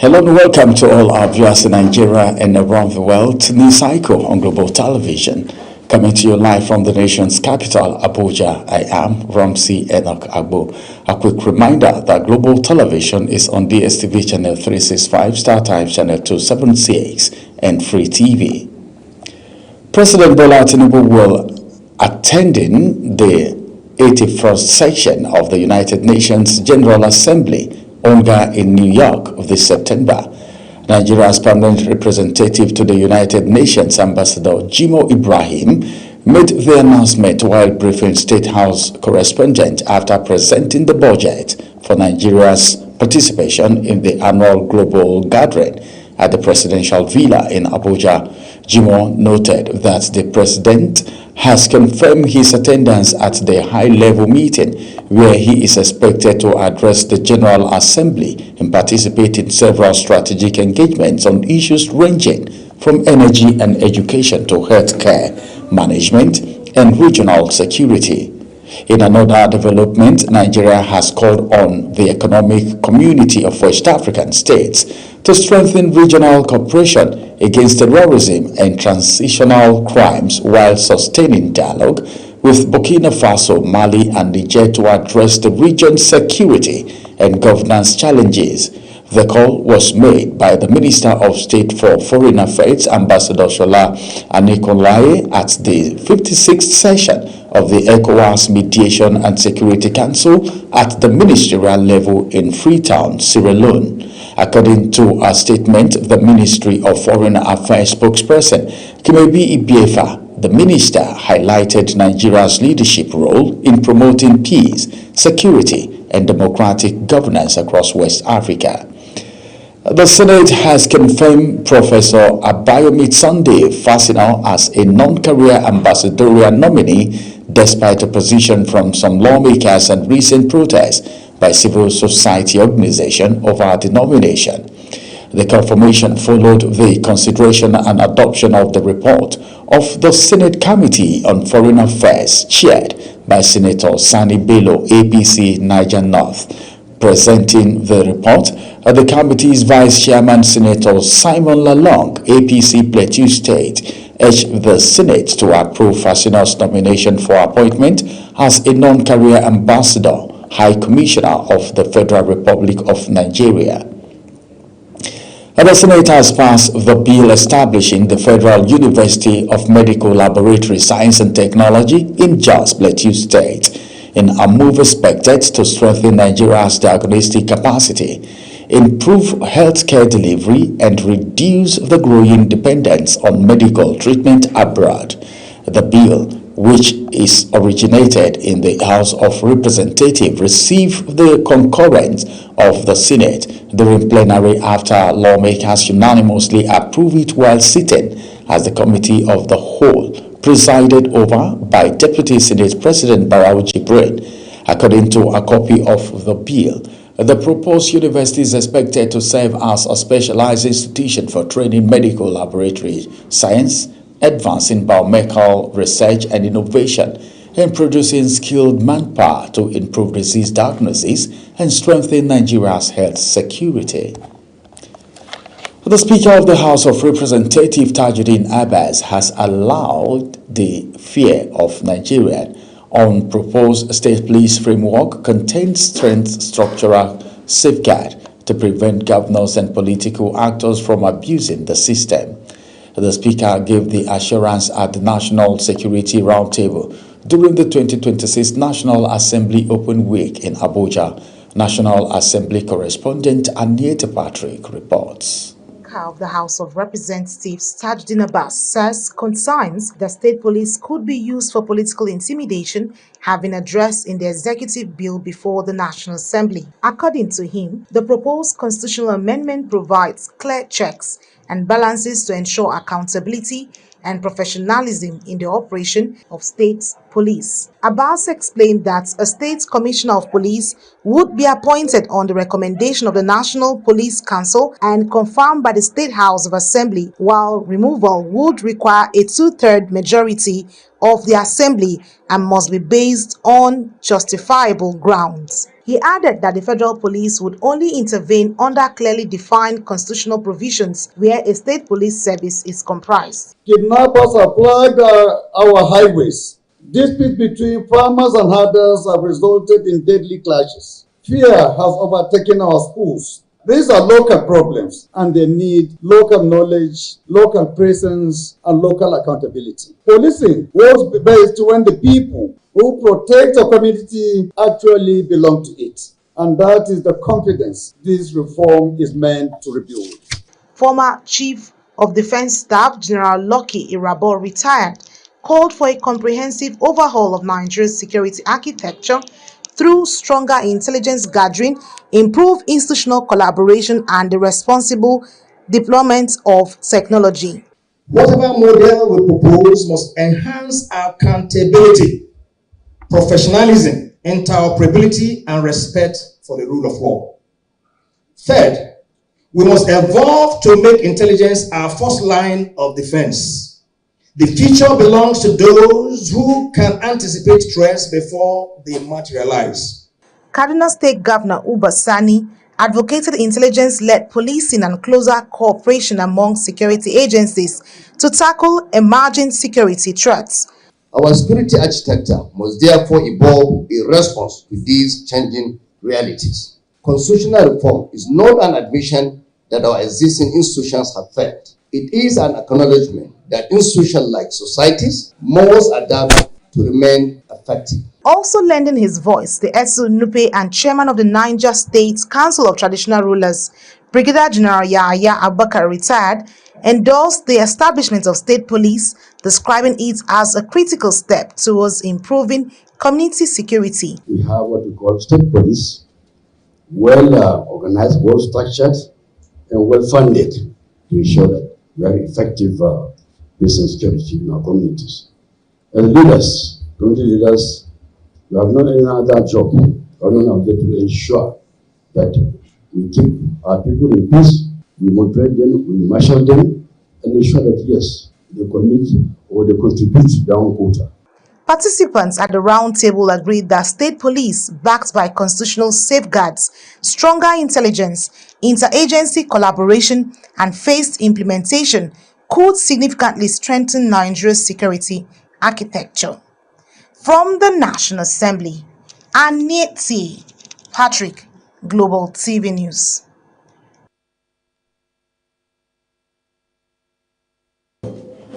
Hello and welcome to all our viewers in Nigeria and around the world to News Cycle on Global Television. Coming to you live from the nation's capital, Abuja, I am Ramsey Enoch Agbo. A quick reminder that Global Television is on DSTV channel 365, StarTimes channel 276, and Free TV. President Bola Tinubu will attending the 81st session of the United Nations General Assembly ONGA in New York this September. Nigeria's permanent representative to the United Nations, Ambassador Jimoh Ibrahim, made the announcement while briefing State House correspondent after presenting the budget for Nigeria's participation in the annual global gathering at the presidential villa in Abuja. Jimoh noted that the president has confirmed his attendance at the high-level meeting where he is expected to address the General Assembly and participate in several strategic engagements on issues ranging from energy and education to healthcare, management, and regional security. In another development, Nigeria has called on the Economic Community of West African States to strengthen regional cooperation against terrorism and transitional crimes while sustaining dialogue with Burkina Faso, Mali, and Niger to address the region's security and governance challenges. The call was made by the Minister of State for Foreign Affairs, Ambassador Shola Anikolaye, at the 56th session of the ECOWAS Mediation and Security Council at the ministerial level in Freetown, Sierra Leone. According to a statement, the Ministry of Foreign Affairs spokesperson Kimebi Ibiefa, the minister highlighted Nigeria's leadership role in promoting peace, security, and democratic governance across West Africa. The Senate has confirmed Professor Abayomi Sunday Fasina as a non-career ambassadorial nominee despite opposition from some lawmakers and recent protests by civil society organizations over the nomination. The confirmation followed the consideration and adoption of the report of the Senate Committee on Foreign Affairs chaired by Senator Sani Bello, APC, Niger North. Presenting the report, the committee's Vice Chairman Senator Simon Lalong, APC Plateau State, urged the Senate to approve Fasina's nomination for appointment as a non-career ambassador, High Commissioner of the Federal Republic of Nigeria. The Senate has passed the bill establishing the Federal University of Medical Laboratory Science and Technology in Jos Plateau State, in a move expected to strengthen Nigeria's diagnostic capacity, improve healthcare delivery, and reduce the growing dependence on medical treatment abroad. The bill, which is originated in the House of Representatives, received the concurrence of the Senate during plenary after lawmakers unanimously approved it while sitting as the Committee of the Whole, presided over by Deputy Senate President Barau Jibrin. According to a copy of the bill, the proposed university is expected to serve as a specialized institution for training medical laboratory science, advancing biomedical research and innovation, and producing skilled manpower to improve disease diagnosis and strengthen Nigeria's health security. The Speaker of the House of Representatives, Tajuddin Abbas, has allowed the fear of Nigeria on proposed state police framework contains strength structural safeguard to prevent governors and political actors from abusing the system. The Speaker gave the assurance at the National Security Roundtable during the 2026 National Assembly Open Week in Abuja. National Assembly correspondent Anieta Patrick reports. Of the House of Representatives, Tajuddin Abbas, says concerns that state police could be used for political intimidation have been addressed in the executive bill before the National Assembly. According to him, the proposed constitutional amendment provides clear checks and balances to ensure accountability and professionalism in the operation of state police. Abbas explained that a state commissioner of police would be appointed on the recommendation of the National Police Council and confirmed by the State House of Assembly, while removal would require a two-thirds majority of the Assembly and must be based on justifiable grounds. He added that the federal police would only intervene under clearly defined constitutional provisions where a state police service is comprised. Kidnappers have plagued our highways. Disputes between farmers and herders have resulted in deadly clashes. Fear has overtaken our schools. These are local problems and they need local knowledge, local presence, and local accountability. Policing works best when the people who protect the community actually belong to it. And that is the confidence this reform is meant to rebuild. Former Chief of Defense Staff General Lucky Irabor, retired, called for a comprehensive overhaul of Nigeria's security architecture through stronger intelligence gathering, improved institutional collaboration, and the responsible deployment of technology. Whatever model we propose must enhance accountability, professionalism, interoperability, and respect for the rule of law. Third, we must evolve to make intelligence our first line of defense. The future belongs to those who can anticipate threats before they materialize. Kaduna State Governor Uba Sani advocated intelligence-led policing and closer cooperation among security agencies to tackle emerging security threats. Our security architecture must therefore evolve in response to these changing realities. Constitutional reform is not an admission that our existing institutions have failed. It is an acknowledgement that institutions like societies must adapt to remain effective. Also lending his voice, the Etsu Nupe and chairman of the Niger State Council of Traditional Rulers, Brigadier General Yahya Abubakar, retired, endorsed the establishment of state police, describing it as a critical step towards improving community security. We have what we call state police, well organized, well structured, and well funded to ensure that we have effective peace and security in our communities. As leaders, community leaders, we have not any other job other than to ensure that we keep our people in peace, we moderate them, we marshal them, and ensure that yes, they commit or they contribute to their own quota. Participants at the round table agreed that state police, backed by constitutional safeguards, stronger intelligence, interagency collaboration, and phased implementation could significantly strengthen Nigeria's security architecture. From the National Assembly, Aneti Patrick, Global TV News.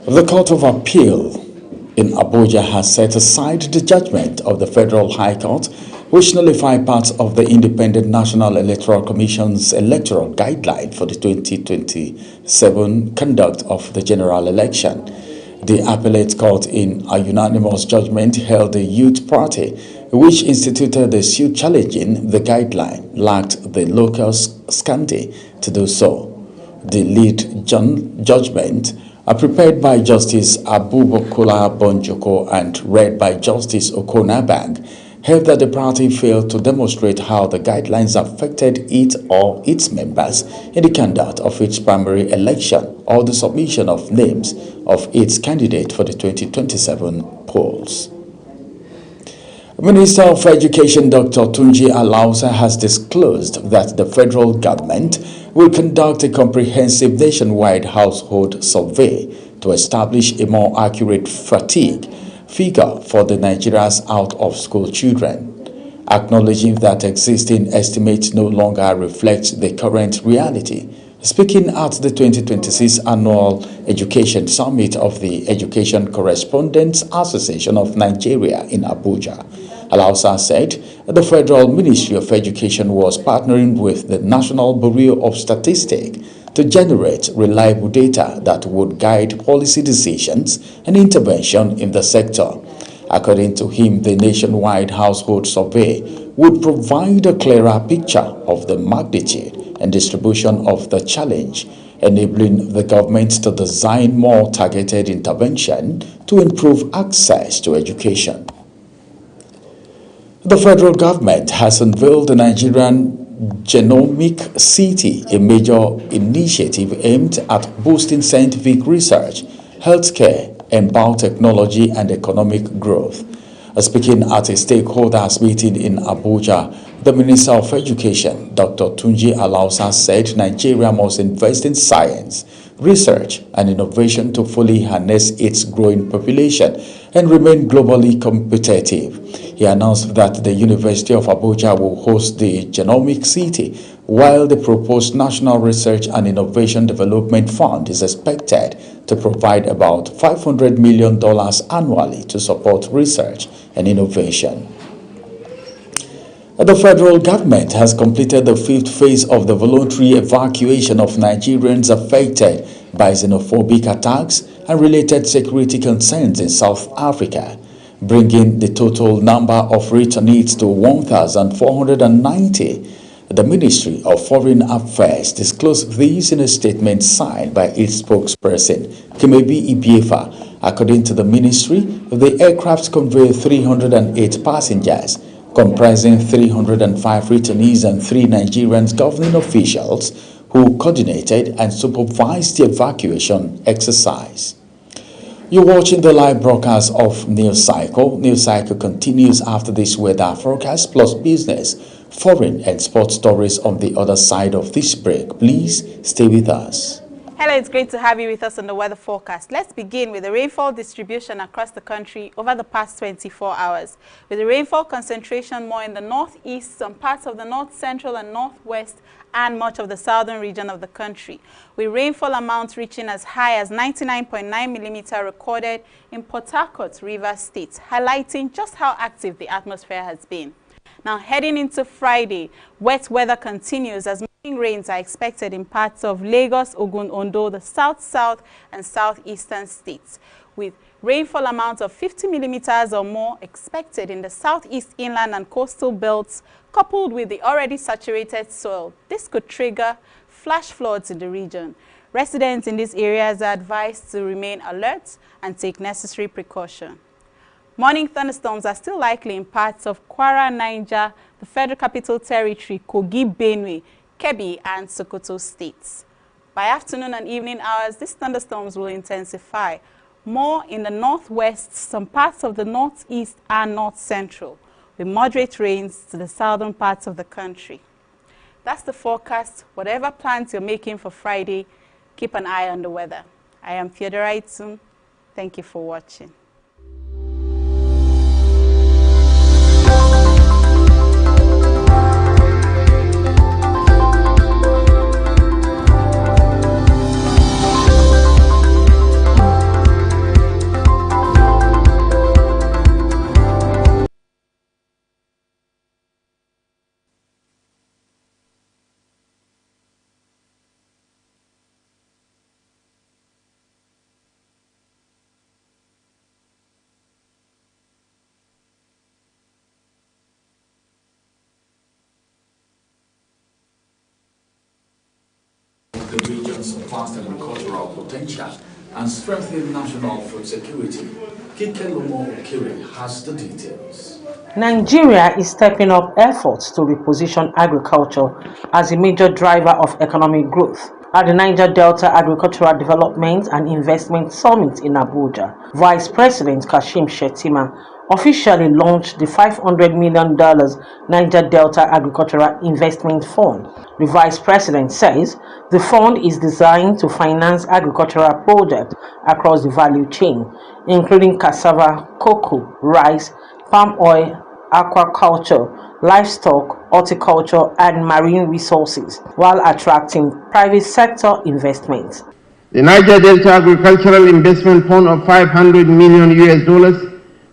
The Court of Appeal in Abuja has set aside the judgment of the Federal High Court, which nullified parts of the Independent National Electoral Commission's electoral guideline for the 2027 conduct of the general election. The appellate court, in a unanimous judgment, held the Youth Party, which instituted the suit challenging the guideline, lacked the locus standi to do so. The lead judgment, prepared by Justice Abubukola Bonjoko and read by Justice Okonabang, held that the party failed to demonstrate how the guidelines affected it or its members in the conduct of its primary election or the submission of names of its candidate for the 2027 polls. Minister of Education Dr. Tunji Alausa has disclosed that the federal government will conduct a comprehensive nationwide household survey to establish a more accurate fatigue figure for the Nigeria's out-of-school children. Acknowledging that existing estimates no longer reflect the current reality, speaking at the 2026 Annual Education Summit of the Education Correspondents Association of Nigeria in Abuja, Alausa said the Federal Ministry of Education was partnering with the National Bureau of Statistics to generate reliable data that would guide policy decisions and intervention in the sector. According to him, the nationwide household survey would provide a clearer picture of the magnitude and distribution of the challenge, enabling the government to design more targeted intervention to improve access to education. The federal government has unveiled the Nigerian Genomic City, a major initiative aimed at boosting scientific research, healthcare, and biotechnology and economic growth. Speaking at a stakeholders meeting in Abuja, The Minister of Education, Dr. Tunji Alausa, said Nigeria must invest in science, research and innovation to fully harness its growing population and remain globally competitive. He announced that the University of Abuja will host the Genomic City, while the proposed National Research and Innovation Development Fund is expected to provide about $500 million annually to support research and innovation. The federal government has completed the 5th phase of the voluntary evacuation of Nigerians affected by xenophobic attacks and related security concerns in South Africa, bringing the total number of returnees to 1,490. The Ministry of Foreign Affairs disclosed this in a statement signed by its spokesperson, Kimebi Ibiefa. According to the ministry, the aircraft conveyed 308 passengers, comprising 305 returnees and 3 Nigerian governing officials who coordinated and supervised the evacuation exercise. You're watching the live broadcast of News Cycle. News Cycle continues after this weather forecast plus business, foreign and sports stories on the other side of this break. Please stay with us. Hello, it's great to have you with us on the weather forecast. Let's begin with the rainfall distribution across the country over the past 24 hours. With the rainfall concentration more in the northeast, some parts of the north central and northwest, and much of the southern region of the country, with rainfall amounts reaching as high as 99.9 millimeter recorded in Port Harcourt, Rivers State, highlighting just how active the atmosphere has been. Now, heading into Friday, wet weather continues as morning rains are expected in parts of Lagos, Ogun, Ondo, the south and southeastern states, with rainfall amounts of 50 millimeters or more expected in the southeast inland and coastal belts, coupled with the already saturated soil. This could trigger flash floods in the region. Residents in these areas are advised to remain alert and take necessary precaution. Morning thunderstorms are still likely in parts of Kwara, Niger, the Federal Capital Territory, Kogi, Benue, Kebbi, and Sokoto states. By afternoon and evening hours, these thunderstorms will intensify, more in the northwest, some parts of the northeast and north central, with moderate rains to the southern parts of the country. That's the forecast. Whatever plans you're making for Friday, keep an eye on the weather. I am Theodora Itzum. Thank you for watching. The region's vast agricultural potential and strengthen national food security. Kike Lumo Kiri has the details. Nigeria is stepping up efforts to reposition agriculture as a major driver of economic growth. At the Niger Delta Agricultural Development and Investment Summit in Abuja, Vice President Kashim Shettima officially launched the $500 million Niger Delta Agricultural Investment Fund. The Vice President says the fund is designed to finance agricultural projects across the value chain, including cassava, cocoa, rice, palm oil, aquaculture, livestock, horticulture, and marine resources, while attracting private sector investments. The Niger Delta Agricultural Investment Fund of $500 million,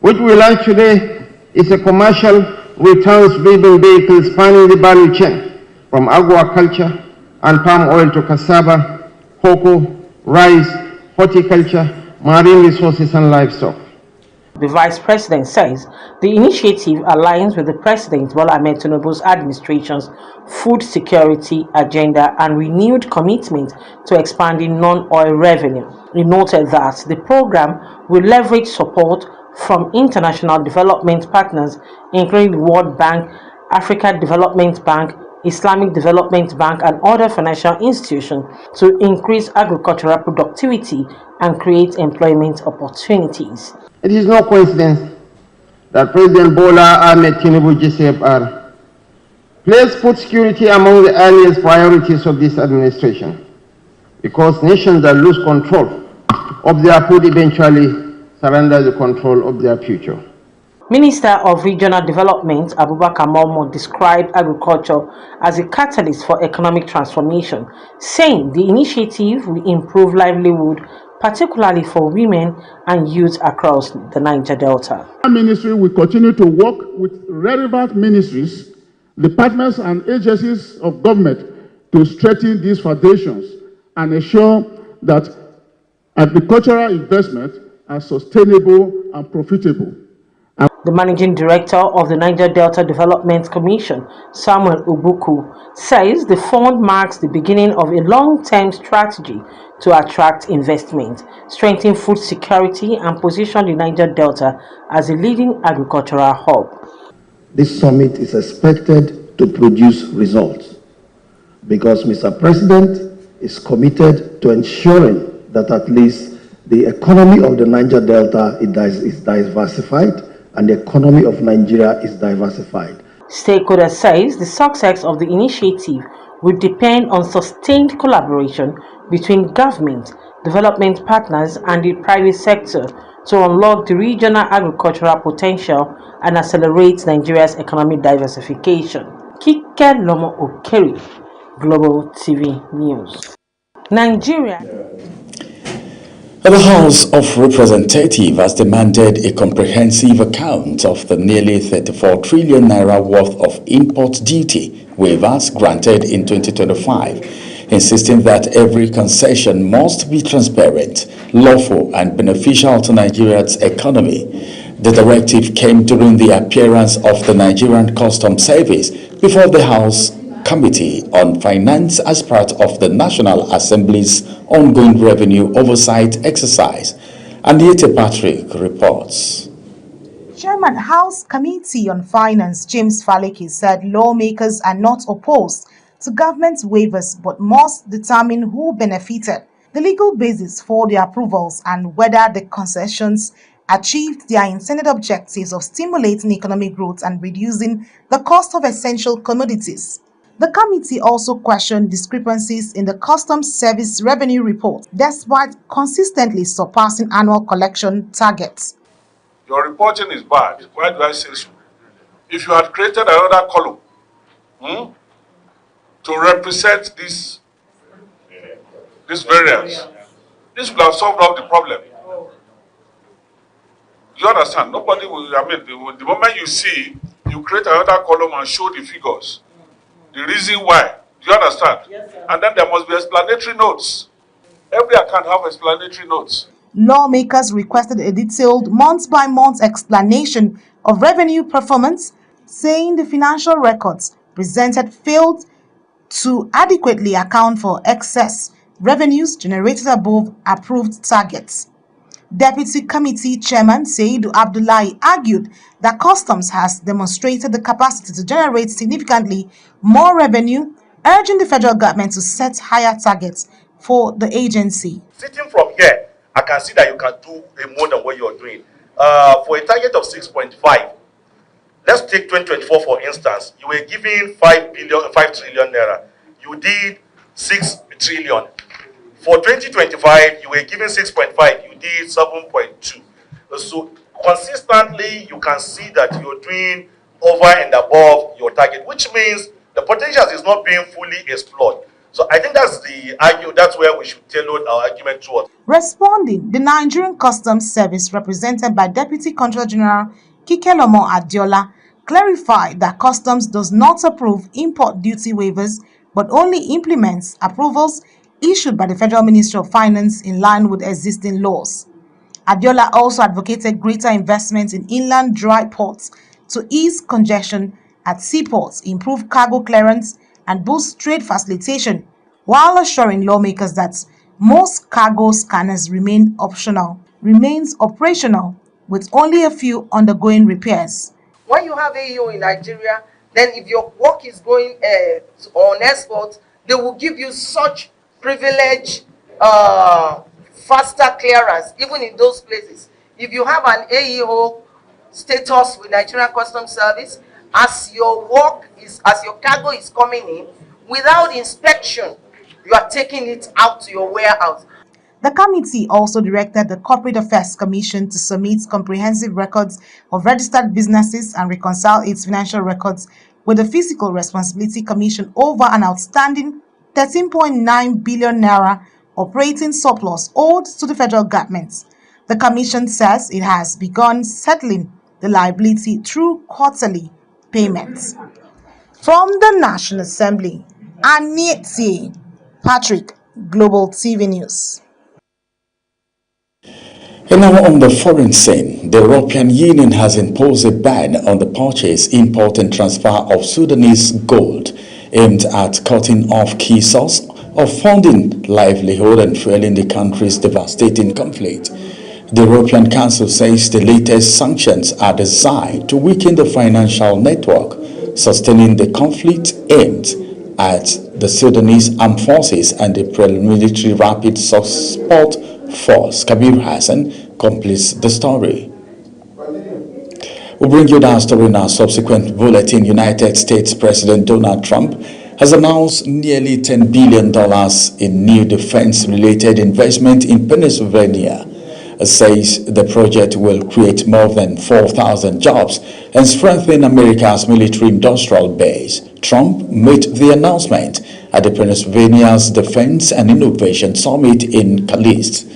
which we launched today, is a commercial returns-driven vehicle spanning the value chain from aquaculture and palm oil to cassava, cocoa, rice, horticulture, marine resources, and livestock. The Vice President says the initiative aligns with the President Bola Ahmed Tinubu's administration's food security agenda and renewed commitment to expanding non-oil revenue. He noted that the program will leverage support from international development partners, including the World Bank, Africa Development Bank, Islamic Development Bank, and other financial institutions to increase agricultural productivity and create employment opportunities. It is no coincidence that President Bola Ahmed Tinubu GCFR Please put security among the earliest priorities of this administration, because nations that lose control of their food eventually surrender the control of their future. Minister of Regional Development Abubakar Momo described agriculture as a catalyst for economic transformation, saying the initiative will improve livelihood, particularly for women and youth across the Niger Delta. Our ministry will continue to work with relevant ministries, departments and agencies of government to strengthen these foundations and ensure that agricultural investments are sustainable and profitable. The Managing Director of the Niger Delta Development Commission, Samuel Ubuku, says the fund marks the beginning of a long-term strategy to attract investment, strengthen food security, and position the Niger Delta as a leading agricultural hub. This summit is expected to produce results because Mr. President is committed to ensuring that at least the economy of the Niger Delta is diversified and the economy of Nigeria is diversified. Stakeholders says the success of the initiative will depend on sustained collaboration between government, development partners and the private sector to unlock the regional agricultural potential and accelerate Nigeria's economic diversification. Kike Lomo Okeri, Global TV News. Nigeria. The House of Representatives has demanded a comprehensive account of the nearly 34 trillion naira worth of import duty waivers granted in 2025, insisting that every concession must be transparent, lawful, and beneficial to Nigeria's economy. The directive came during the appearance of the Nigerian Customs Service before the House Committee on Finance as part of the National Assembly's ongoing revenue oversight exercise. Anita Patrick reports. Chairman House Committee on Finance James Faleke said lawmakers are not opposed to government waivers but must determine who benefited, the legal basis for the approvals, and whether the concessions achieved their intended objectives of stimulating economic growth and reducing the cost of essential commodities. The committee also questioned discrepancies in the Customs Service revenue report, despite consistently surpassing annual collection targets. Your reporting is bad. Why do I say so? If you had created another column to represent this variance, this would have solved up the problem. You understand? Nobody will, the moment you see, you create another column and show the figures. The reason why. Do you understand? Yes, sir. And then there must be explanatory notes. Every account have explanatory notes. Lawmakers requested a detailed month-by-month explanation of revenue performance, saying the financial records presented failed to adequately account for excess revenues generated above approved targets. Deputy Committee Chairman Seidu Abdullahi argued that Customs has demonstrated the capacity to generate significantly more revenue, urging the federal government to set higher targets for the agency. Sitting from here, I can see that you can do more than what you're doing. For a target of 6.5, let's take 2024 for instance. You were giving 5 trillion naira. You did 6 trillion. For 2025, you were giving 6.5. You did 7.2. So consistently, you can see that you're doing over and above your target, which means the potential is not being fully explored. So I think that's where we should tailor our argument towards. Responding, the Nigerian Customs Service, represented by Deputy Controller General Kikelomo Adiola, clarified that Customs does not approve import duty waivers, but only implements approvals issued by the Federal Ministry of Finance in line with existing laws. Adiola also advocated greater investment in inland dry ports to ease congestion at seaports, improve cargo clearance, and boost trade facilitation, while assuring lawmakers that most cargo scanners remains operational, with only a few undergoing repairs. When you have AEO in Nigeria, then if your work is going on export, they will give you such privilege, faster clearance, even in those places. If you have an AEO status with Nigerian Customs Service as your cargo is coming in, without inspection, you are taking it out to your warehouse. The committee also directed the Corporate Affairs Commission to submit comprehensive records of registered businesses and reconcile its financial records with the Fiscal Responsibility Commission over an outstanding 13.9 billion naira operating surplus owed to the federal government. The commission says it has begun settling the liability through quarterly payments. From the National Assembly, Anieti Patrick, Global TV News. And now on the foreign scene, the European Union has imposed a ban on the purchase, import and transfer of Sudanese gold, aimed at cutting off key source of funding livelihood and fueling the country's devastating conflict. The European Council says the latest sanctions are designed to weaken the financial network, sustaining the conflict aimed at the Sudanese armed forces and the paramilitary rapid support force. Kabir Hassan completes the story. We'll bring you that story in our subsequent bulletin. United States President Donald Trump has announced nearly $10 billion in new defense-related investment in Pennsylvania. It says the project will create more than 4,000 jobs and strengthen America's military-industrial base. Trump made the announcement at the Pennsylvania's Defense and Innovation Summit in Calist,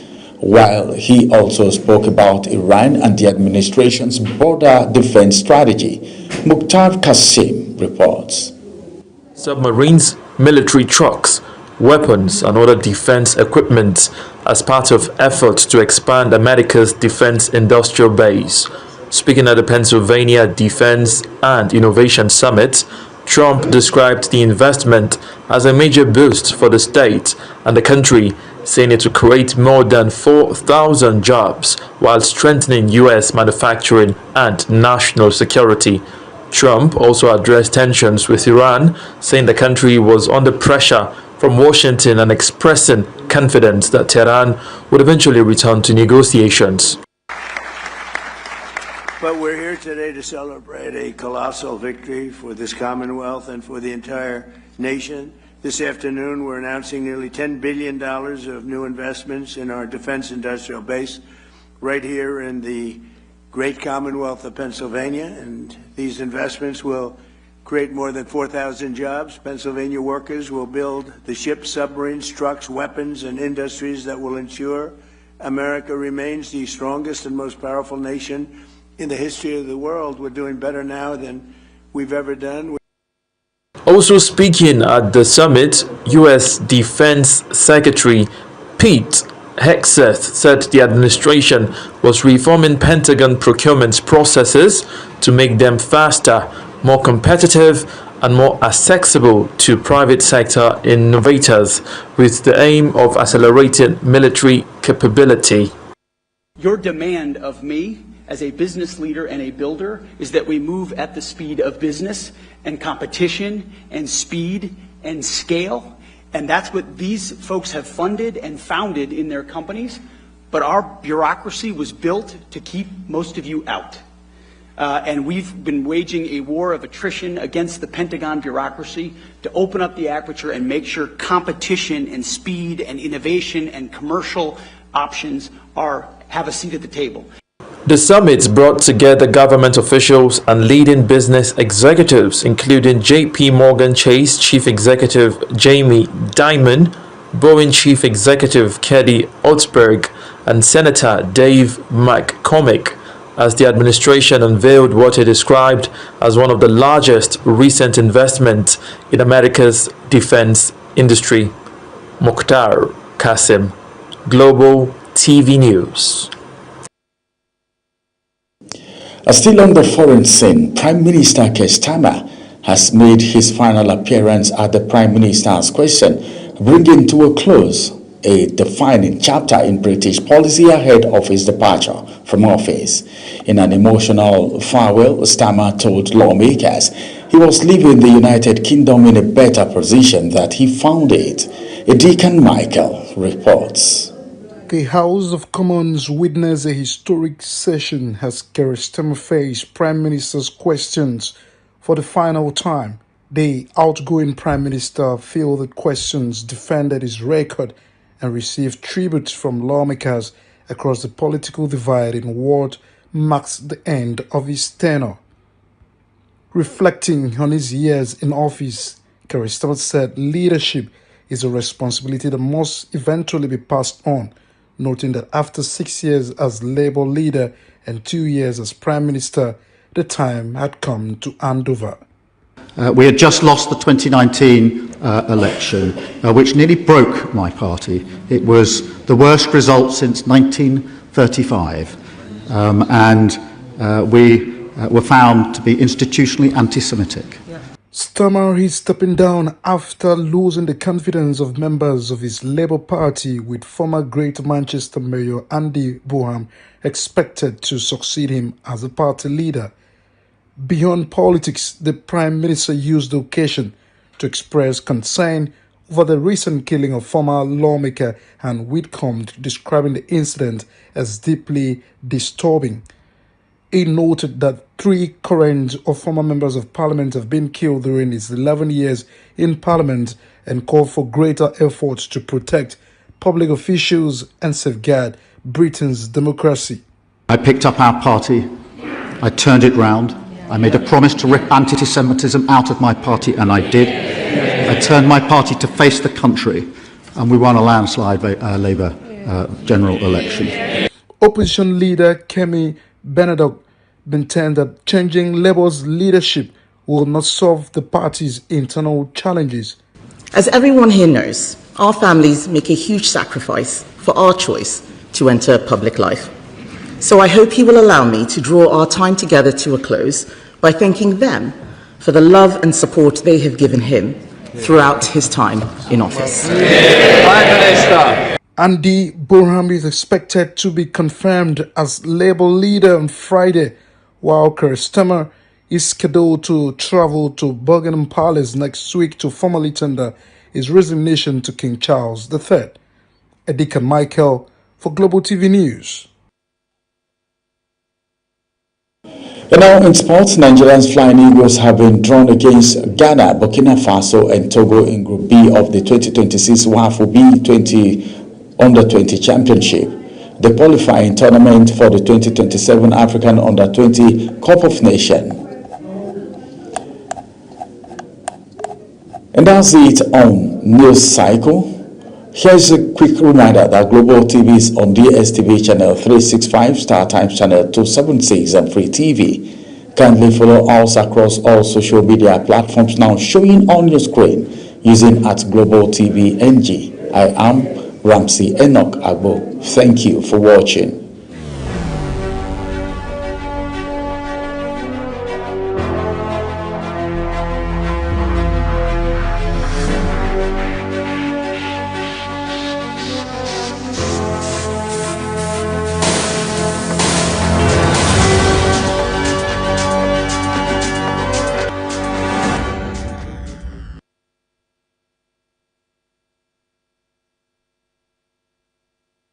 while he also spoke about Iran and the administration's broader defense strategy. Mukhtar Qasim reports. Submarines, military trucks, weapons and other defense equipment as part of efforts to expand America's defense industrial base. Speaking at the Pennsylvania Defense and Innovation Summit, Trump described the investment as a major boost for the state and the country, saying it will create more than 4,000 jobs while strengthening U.S. manufacturing and national security. Trump also addressed tensions with Iran, saying the country was under pressure from Washington and expressing confidence that Tehran would eventually return to negotiations. But we're here today to celebrate a colossal victory for this Commonwealth and for the entire nation. This afternoon, we're announcing nearly $10 billion of new investments in our defense industrial base right here in the great Commonwealth of Pennsylvania. And these investments will create more than 4,000 jobs. Pennsylvania workers will build the ships, submarines, trucks, weapons, and industries that will ensure America remains the strongest and most powerful nation in the history of the world. We're doing better now than we've ever done. Also speaking at the summit, U.S. Defense Secretary Pete Hegseth said the administration was reforming Pentagon procurement processes to make them faster, more competitive, and more accessible to private sector innovators, with the aim of accelerating military capability. Your demand of me as a business leader and a builder is that we move at the speed of business and competition and speed and scale. And that's what these folks have funded and founded in their companies. But our bureaucracy was built to keep most of you out. And we've been waging a war of attrition against the Pentagon bureaucracy to open up the aperture and make sure competition and speed and innovation and commercial options have a seat at the table. The summit brought together government officials and leading business executives, including J.P. Morgan Chase Chief Executive Jamie Dimon, Boeing Chief Executive Kelly Otzberg, and Senator Dave McCormick, as the administration unveiled what it described as one of the largest recent investments in America's defense industry. Mukhtar Qasim, Global TV News. Still on the foreign scene, Prime Minister Keir Starmer has made his final appearance at the Prime Minister's question, bringing to a close a defining chapter in British policy ahead of his departure from office. In an emotional farewell, Starmer told lawmakers he was leaving the United Kingdom in a better position than he found it. Deacon Michael reports. The House of Commons witnessed a historic session as Keir Starmer faced Prime Minister's questions For the final time, the outgoing Prime Minister fielded questions, defended his record, and received tribute from lawmakers across the political divide in what marks the end of his tenure. Reflecting on his years in office, Keir Starmer said leadership is a responsibility that must eventually be passed on, noting that after 6 years as Labour leader and 2 years as Prime Minister, the time had come to hand over. We had just lost the 2019 election, which nearly broke my party. It was the worst result since 1935, and we were found to be institutionally anti-Semitic. Starmer is stepping down after losing the confidence of members of his Labour Party, with former Greater Manchester Mayor Andy Burnham expected to succeed him as the party leader. Beyond politics, the Prime Minister used the occasion to express concern over the recent killing of former lawmaker Anne Whitcomb, describing the incident as deeply disturbing. He noted that 3 current or former members of Parliament have been killed during his 11 years in Parliament and called for greater efforts to protect public officials and safeguard Britain's democracy. I picked up our party, I turned it round. I made a promise to rip anti-Semitism out of my party, and I did. I turned my party to face the country, and we won a landslide Labour general election. Opposition leader Kemi Benedok maintained that changing Labour's leadership will not solve the party's internal challenges. As everyone here knows, our families make a huge sacrifice for our choice to enter public life. So I hope he will allow me to draw our time together to a close by thanking them for the love and support they have given him throughout his time in office. Andy Burnham is expected to be confirmed as Labour leader on Friday, while Keir Starmer is scheduled to travel to Buckingham Palace next week to formally tender his resignation to King Charles III. Edika Michael for Global TV News. And now in sports, Nigeria's Flying Eagles have been drawn against Ghana, Burkina Faso and Togo in Group B of the 2026 WAFU B20 Under-20 Championship, the qualifying tournament for the 2027 African Under-20 Cup of Nations. And that's it on News Cycle. Here's a quick reminder that Global TV is on DSTV channel 365, Star Times channel 276 and Free TV. Kindly follow us across all social media platforms now showing on your screen using @Global TV NG. I am Ramsey Enoch Agbo. Thank you for watching.